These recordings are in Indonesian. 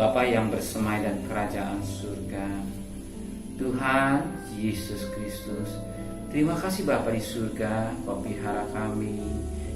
Bapa yang bersemai dan kerajaan surga, Tuhan Yesus Kristus, terima kasih Bapa di surga, Kau pelihara kami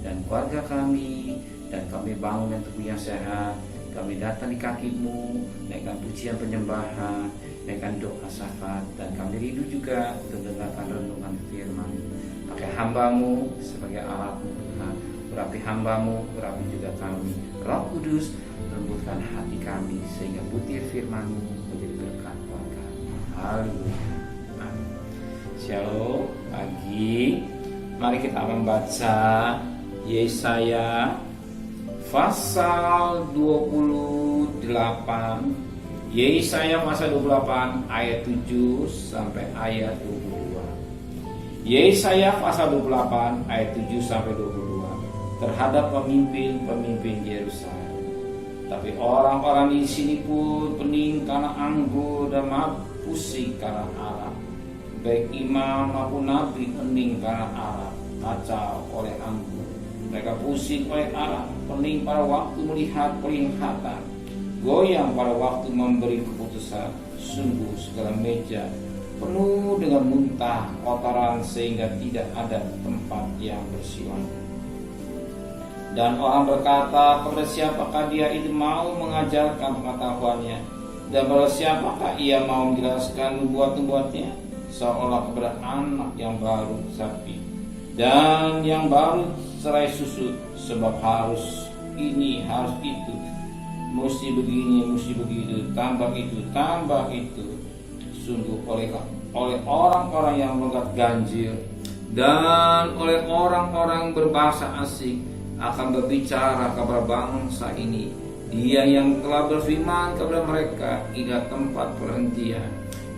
dan keluarga kami, dan kami bangun dan tubuh yang sehat. Kami datang di kaki-Mu, naikkan pujian penyembahan, naikkan doa syafaat, dan kami rindu juga untuk mendengarkan renungan firman. Pakai hamba-Mu sebagai alat-Mu Tuhan, urapi hamba-Mu, urapi juga kami. Roh Kudus, lembutkan hati kami sehingga butir firman-Mu menjadi berkat buat kami. Haleluya. Amin. Shalom. Pagi, mari kita membaca Yesaya pasal 28. Yesaya pasal 28 ayat 7 sampai ayat 22. Yesaya pasal 28 ayat 7 sampai 22 terhadap pemimpin-pemimpin Yerusalem. Tapi orang-orang di sini pun pening karena anggur dan pusing karena arak. Baik imam maupun nabi pening karena arak, kacau oleh anggur. Mereka pusing oleh arak, pening pada waktu melihat penglihatan, goyang pada waktu memberi keputusan. Sungguh segala meja penuh dengan muntah kotoran sehingga tidak ada tempat yang bersilang. Dan orang berkata, kepada siapakah dia itu mau mengajarkan pengetahuannya, dan kepada siapakah ia mau menjelaskan nubuat-nubuatnya, seolah kepada anak yang baru sapi dan yang baru serai susu, sebab harus ini, harus itu, mesti begini, mesti begitu, tambah itu, tambah itu. Sungguh oleh orang-orang yang logat ganjil dan oleh orang-orang berbahasa asing akan berbicara kepada bangsa ini. Dia yang telah berfirman kepada mereka, inilah tempat perhentian,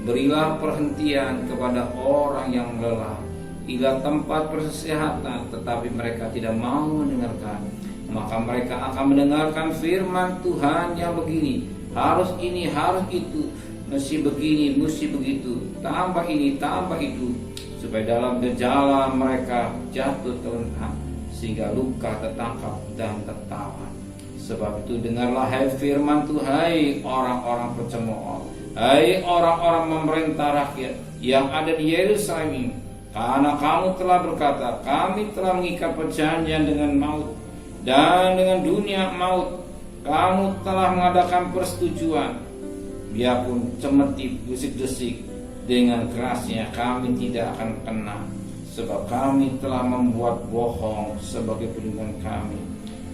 berilah perhentian kepada orang yang lelah. Inilah tempat persehatan, tetapi mereka tidak mau mendengarkan. Maka mereka akan mendengarkan firman Tuhan yang begini, harus ini, harus itu, mesti begini, mesti begitu, tambah ini, tambah itu, supaya dalam gejala mereka jatuh terlentang, sehingga luka tertangkap dan tertawa. Sebab itu dengarlah hai firman Tuhan, hai orang-orang pencemooh, hai orang-orang memerintah rakyat yang ada di Yerusalem ini. Karena kamu telah berkata, kami telah mengikat perjanjian dengan maut dan dengan dunia maut. Kamu telah mengadakan persetujuan, biarpun cemeti desik-desik, dengan kerasnya kami tidak akan kena. Sebab kami telah membuat bohong sebagai perlindungan kami,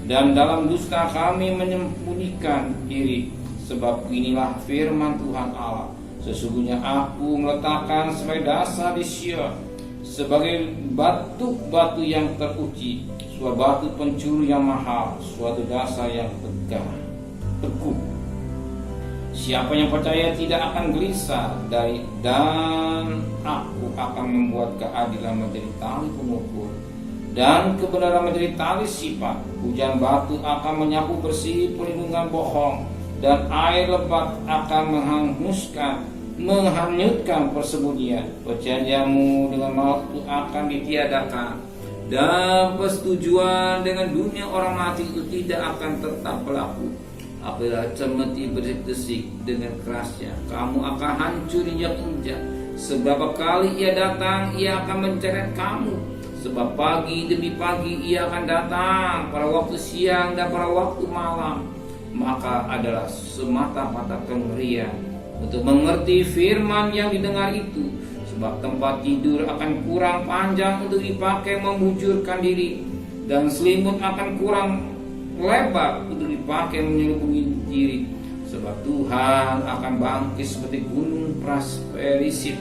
dan dalam dusta kami menyembunyikan diri. Sebab inilah firman Tuhan Allah, sesungguhnya aku meletakkan sebagai dasar di Sion, sebagai batu-batu yang teruji, suatu batu pencuru yang mahal, suatu dasar yang teguh. Siapa yang percaya tidak akan gelisah dan aku akan membuat keadilan menjadi tali pengukur dan kebenaran menjadi tali sifat. Hujan batu akan menyapu bersih perlindungan bohong, dan air lebat akan menghanyutkan persembunyian. Perjanjianmu dengan maut itu akan ditiadakan, dan persetujuan dengan dunia orang mati itu tidak akan tetap berlaku. Apabila cemeti berdesik dengan kerasnya, kamu akan hancur injak-injak. Seberapa kali ia datang, ia akan menceret kamu. Sebab pagi demi pagi ia akan datang, pada waktu siang dan pada waktu malam. Maka adalah semata-mata kengerian untuk mengerti firman yang didengar itu. Sebab tempat tidur akan kurang panjang untuk dipakai membujurkan diri, dan selimut akan kurang lebar untuk dipakai menyelubungi diri. Sebab Tuhan akan bangkit seperti gunung Perseid.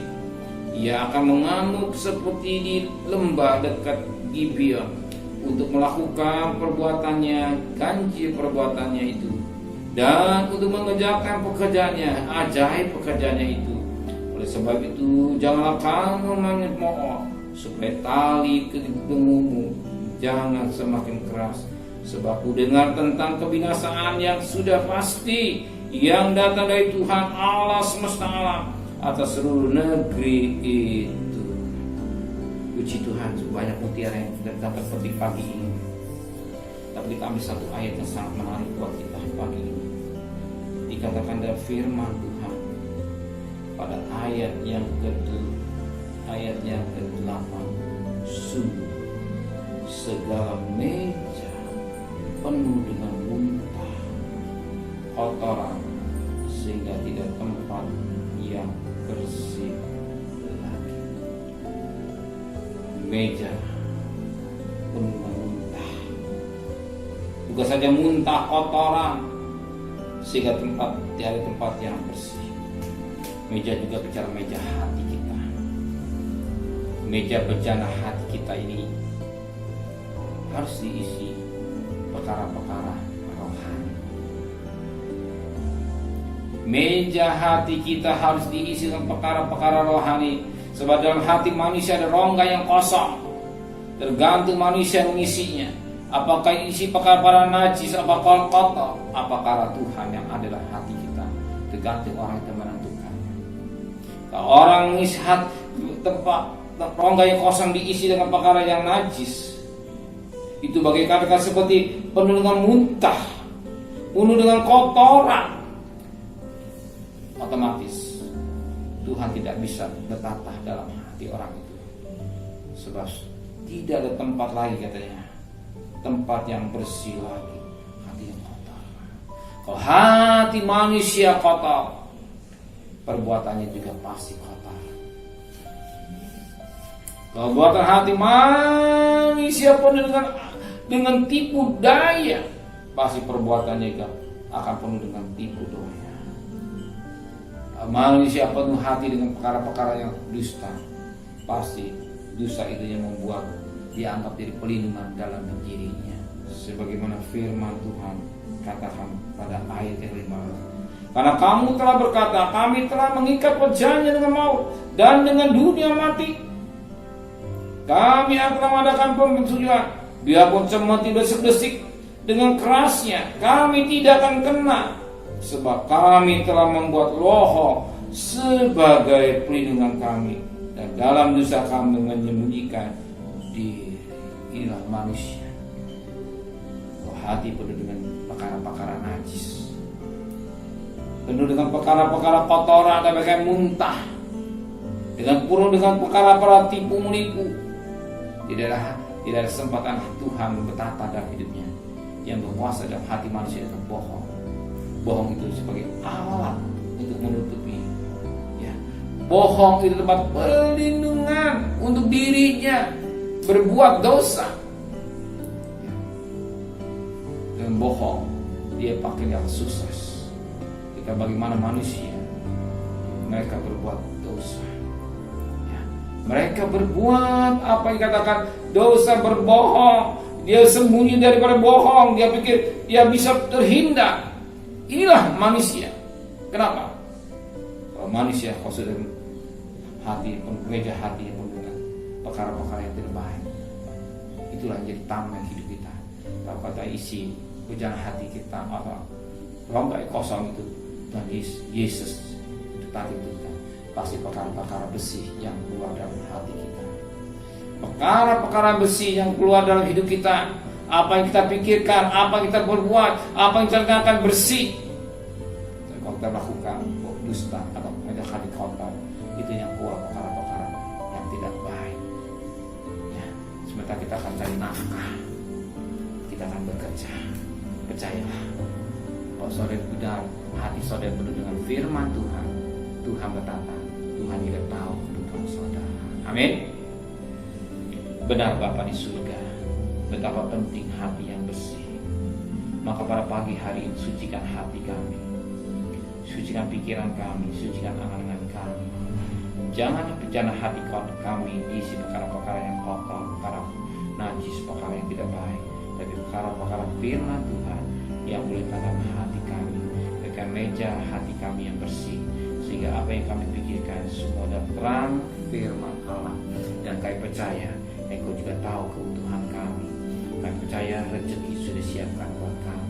Ia akan mengamuk seperti di lembah dekat Gibeon untuk melakukan perbuatannya, ganjil perbuatannya itu, dan untuk mengerjakan pekerjaannya, ajaib pekerjaannya itu. Oleh sebab itu, janganlah kamu menyemooh, supaya tali kedengumu jangan semakin keras. Sebab ku dengar tentang kebinasaan yang sudah pasti, yang datang dari Tuhan Allah semesta alam atas seluruh negeri itu. Puji Tuhan, banyak mutiara yang kita dapat petik pagi ini. Tapi kita ambil satu ayat yang sangat menarik buat kita pagi ini. Di dikatakan dalam firman Tuhan pada ayat yang ke-8, sungguh segala meja penuh dengan muntah kotoran sehingga tidak tempat yang bersih lagi. Meja penuh dengan muntah, bukan saja muntah kotoran sehingga tiada tempat yang bersih. Meja juga bicara meja hati kita. Meja bejana hati kita ini harus diisi perkara-perkara rohani. Meja hati kita harus diisi dengan perkara-perkara rohani. Sebab dalam hati manusia ada rongga yang kosong. Tergantung manusia mengisinya. Apakah isi perkara najis, apakah kotor, apakah Tuhan yang ada dalam hati kita. Tergantung orang yang menentukan. Kalau orang mengisi tempat rongga yang kosong diisi dengan perkara yang najis, itu bagai katakan seperti penuh dengan muntah, penuh dengan kotoran. Otomatis Tuhan tidak bisa bertatah dalam hati orang itu. Sebab tidak ada tempat lagi katanya, tempat yang bersih lagi, hati yang kotor. Kalau hati manusia kotor, perbuatannya juga pasti kotor. Kalau buatan hati manusia penuh dengan tipu daya, pasti perbuatannya juga akan penuh dengan tipu daya. Manusia penuh hati dengan perkara-perkara yang dusta, pasti dosa itu yang membuat dia anggap jadi pelindungan dalam dirinya. Sebagaimana firman Tuhan katakan pada ayat yang 15. Karena kamu telah berkata, kami telah mengikat perjanjian dengan maut dan dengan dunia mati. Kami akan mengadakan persetujuan, biarpun semati desik-desik dengan kerasnya, kami tidak akan kena. Sebab kami telah membuat loh sebagai pelindungan kami, dan dalam dosa kami menyembunyikan diri. Inilah manusia, hati penuh dengan perkara-perkara najis, penuh dengan perkara-perkara kotoran dan bagai muntah, dengan penuh dengan perkara-perkara tipu menipu. Tidak ada kesempatan Tuhan bertata dalam hidupnya. Yang berkuasa dalam hati manusia itu bohong. Bohong itu sebagai alat untuk menutupi. Ya. Bohong itu tempat perlindungan untuk dirinya berbuat dosa. Ya. Dengan bohong dia pakai yang sukses. Kita bagaimana manusia, mereka berbuat dosa. Ya. Mereka berbuat apa yang dikatakan dosa, berbohong. Dia sembunyi daripada bohong. Dia pikir dia bisa terhindar. Inilah manusia. Kenapa? Kalau manusia khusus hati, meja hati penuh dengan perkara-perkara yang tidak baik, itulah yang jadi tameng hidup kita. Kalau kata isi bejana hati kita apa rongga kosong itu, dan Yesus itu tadi itu kan pasti perkara-perkara besi yang keluar dalam hati kita. Perkara-perkara besi yang keluar dalam hidup kita, apa yang kita pikirkan, apa yang kita berbuat, apa yang kita akan bersih. Kalau kita lakukan dusta atau hati kotor, itu yang keluar perkara-perkara yang tidak baik. Ya, sementara kita akan cari nafkah, kita akan bekerja. Percayalah, kalau saudara benar, hati saudara penuh dengan firman Tuhan, Tuhan berkata, Tuhan tidak tahu kebutuhan saudara. Amin. Benar Bapa di surga, betapa penting hati yang bersih. Maka pada pagi hari ini sucikan hati kami, sucikan pikiran kami, sucikan angan-angan kami. Jangan bejana hati kami diisi perkara-perkara yang kotor, perkara najis, perkara yang tidak baik, tapi perkara-perkara firman Tuhan yang boleh dalam hati kami. Berikan meja hati kami yang bersih, sehingga apa yang kami pikirkan semua dapat terang firman Allah. Dan kami percaya Engkau juga tahu kebutuhan kami. Kami percaya rezeki sudah siapkan buat kami.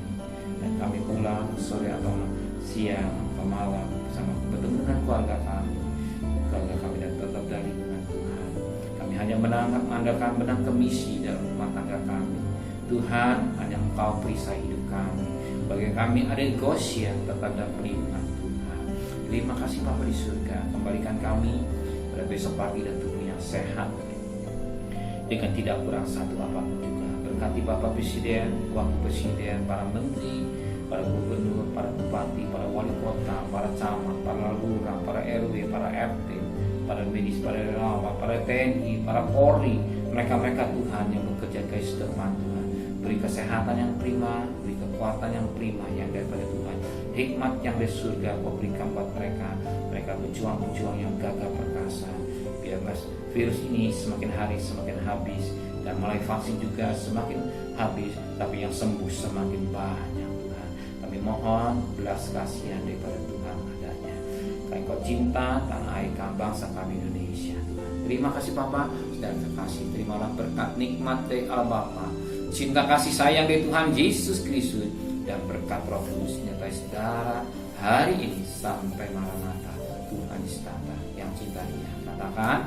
Dan kami pulang sore atau siang atau malam bersama bertemu dengan keluarga kami. Keluarga kami dan tetap dari lindungan Tuhan. Kami hanya mengandalkan benang kemisi dalam rumah tangga kami. Tuhan, hanya Engkau perisai hidup kami. Bagi kami ada Goshen tetap dan pelindungan Tuhan. Terima kasih Bapa di surga, kembalikan kami pada besok pagi dan tubuh yang sehat dengan tidak kurang satu apapun juga. Berkati Bapak Presiden, Wakil Presiden, para menteri, para gubernur, para bupati, para wali kota, para camat, para lurah, para RW, para RT, para medis, para relawan, para TNI, para Polri, mereka-mereka Tuhan yang bekerja guys depan Tuhan. Beri kesehatan yang prima, beri kekuatan yang prima yang daripada Tuhan. Hikmat yang dari surga Kau berikan buat mereka. Mereka pejuang-pejuang yang gagah perkasa. Biar virus ini semakin hari semakin habis, dan mulai vaksin juga semakin habis, tapi yang sembuh semakin banyak Tuhan. Kami mohon belas kasihan daripada Tuhan adanya. Karena Kau cinta tanah air kami, bangsa kami Indonesia Tuhan. Terima kasih Bapa dan terkasih. Terimalah berkat nikmat dari Allah Bapa, cinta kasih sayang dari Tuhan Yesus Kristus, dan berkat Roh Kudus nyata saudara hari ini sampai Maranatha. Tuhan istana yang cinta Dia. Katakan